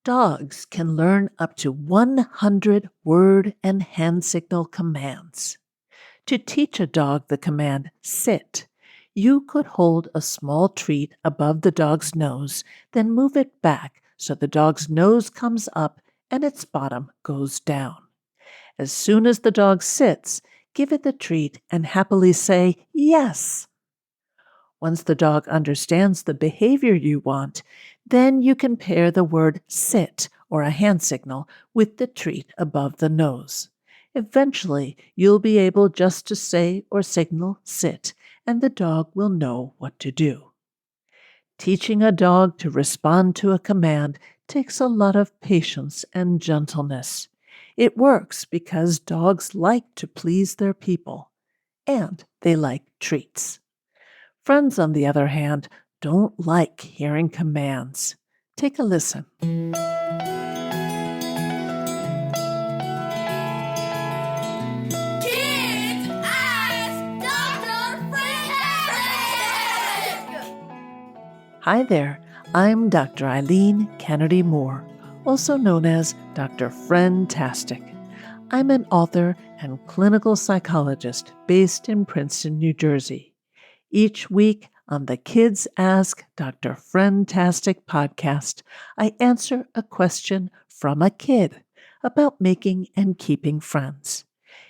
Dogs can learn up to 100 word and hand signal commands. To teach a dog the command sit, you could hold a small treat above the dog's nose, then move it back so the dog's nose comes up and its bottom goes down. As soon as the dog sits, give it the treat and happily say yes. Once the dog understands the behavior you want, then you can pair the word sit or a hand signal with the treat above the nose. Eventually, you'll be able just to say or signal sit, and the dog will know what to do. Teaching a dog to respond to a command takes a lot of patience and gentleness. It works because dogs like to please their people, and they like treats. Friends, on the other hand, don't like hearing commands. Take a listen. Kids Ask Dr. Friendtastic! Hi there, I'm Dr. Eileen Kennedy Moore, also known as Dr. Friendtastic. I'm an author and clinical psychologist based in Princeton, New Jersey. Each week on the Kids Ask Dr. Friendtastic podcast, I answer a question from a kid about making and keeping friends.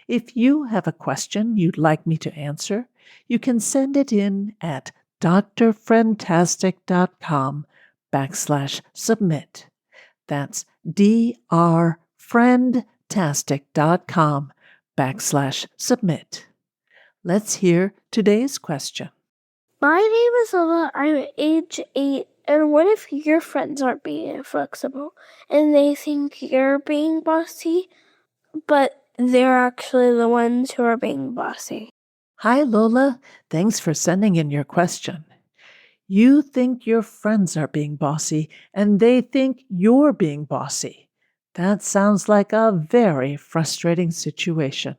If you have a question you'd like me to answer, you can send it in at drfriendtastic.com/submit. That's drfriendtastic.com/submit. Let's hear today's question. My name is Lola. I'm age 8. And what if your friends aren't being flexible and they think you're being bossy, but they're actually the ones who are being bossy? Hi, Lola. Thanks for sending in your question. You think your friends are being bossy, and they think you're being bossy. That sounds like a very frustrating situation.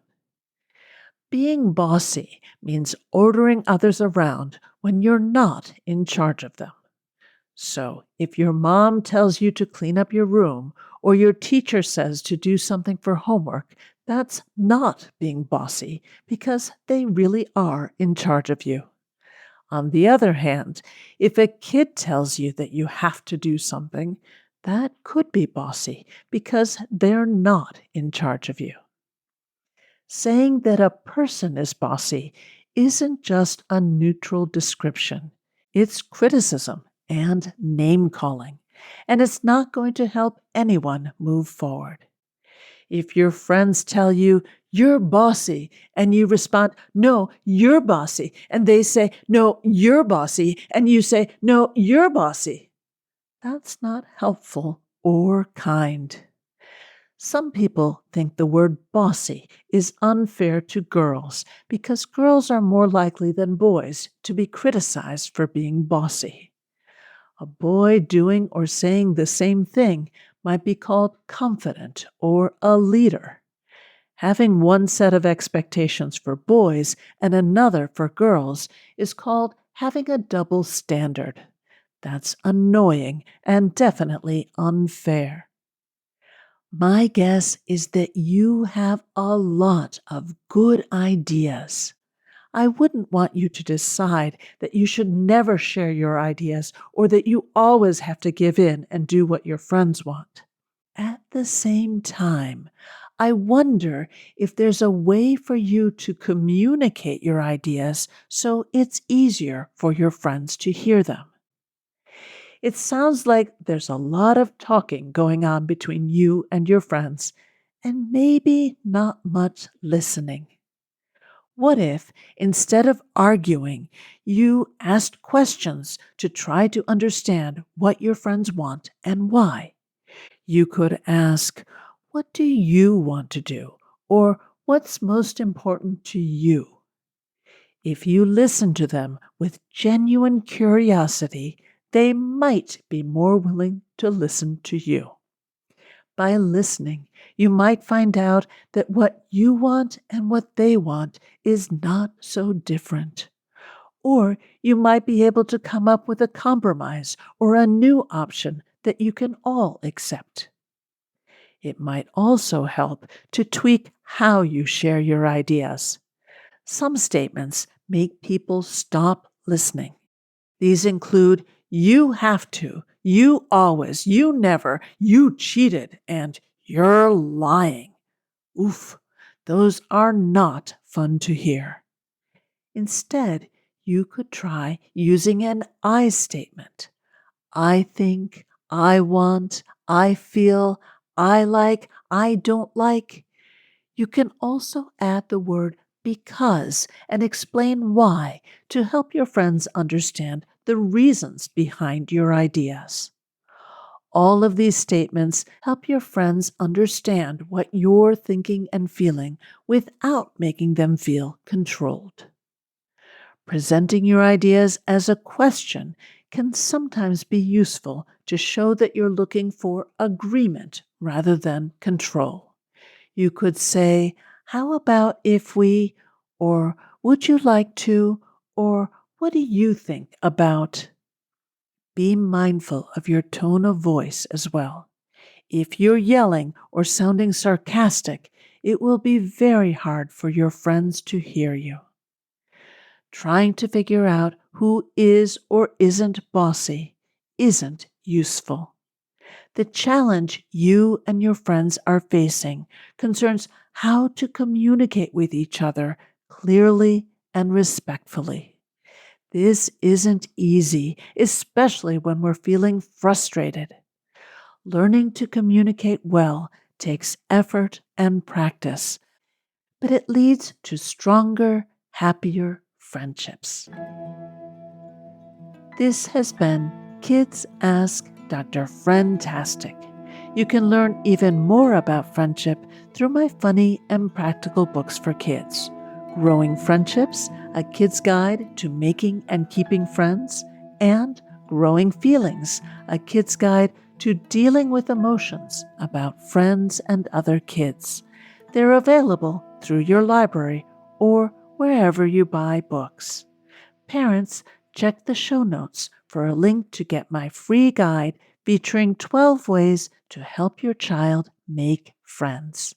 Being bossy means ordering others around when you're not in charge of them. So, if your mom tells you to clean up your room or your teacher says to do something for homework, that's not being bossy because they really are in charge of you. On the other hand, if a kid tells you that you have to do something, that could be bossy because they're not in charge of you. Saying that a person is bossy isn't just a neutral description. It's criticism and name calling, and it's not going to help anyone move forward. If your friends tell you, you're bossy, and you respond, no, you're bossy, and they say, no, you're bossy, and you say, no, you're bossy, that's not helpful or kind. Some people think the word bossy is unfair to girls because girls are more likely than boys to be criticized for being bossy. A boy doing or saying the same thing might be called confident or a leader. Having one set of expectations for boys and another for girls is called having a double standard. That's annoying and definitely unfair. My guess is that you have a lot of good ideas. I wouldn't want you to decide that you should never share your ideas or that you always have to give in and do what your friends want. At the same time, I wonder if there's a way for you to communicate your ideas so it's easier for your friends to hear them. It sounds like there's a lot of talking going on between you and your friends, and maybe not much listening. What if, instead of arguing, you asked questions to try to understand what your friends want and why? You could ask, what do you want to do? Or what's most important to you? If you listen to them with genuine curiosity, they might be more willing to listen to you. By listening, you might find out that what you want and what they want is not so different. Or you might be able to come up with a compromise or a new option that you can all accept. It might also help to tweak how you share your ideas. Some statements make people stop listening. These include you have to, you always, you never, you cheated, and you're lying. Oof, those are not fun to hear. Instead, you could try using an I statement. I think, I want, I feel, I like, I don't like. You can also add the word because and explain why to help your friends understand the reasons behind your ideas. All of these statements help your friends understand what you're thinking and feeling without making them feel controlled. Presenting your ideas as a question can sometimes be useful to show that you're looking for agreement rather than control. You could say, how about if we, or would you like to, or what do you think about? Be mindful of your tone of voice as well. If you're yelling or sounding sarcastic, it will be very hard for your friends to hear you. Trying to figure out who is or isn't bossy isn't useful. The challenge you and your friends are facing concerns how to communicate with each other clearly and respectfully. This isn't easy, especially when we're feeling frustrated. Learning to communicate well takes effort and practice, but it leads to stronger, happier friendships. This has been Kids Ask Dr. Friendtastic. You can learn even more about friendship through my funny and practical books for kids. Growing Friendships, a kid's guide to making and keeping friends, and Growing Feelings, a kid's guide to dealing with emotions about friends and other kids. They're available through your library or wherever you buy books. Parents, check the show notes for a link to get my free guide featuring 12 ways to help your child make friends.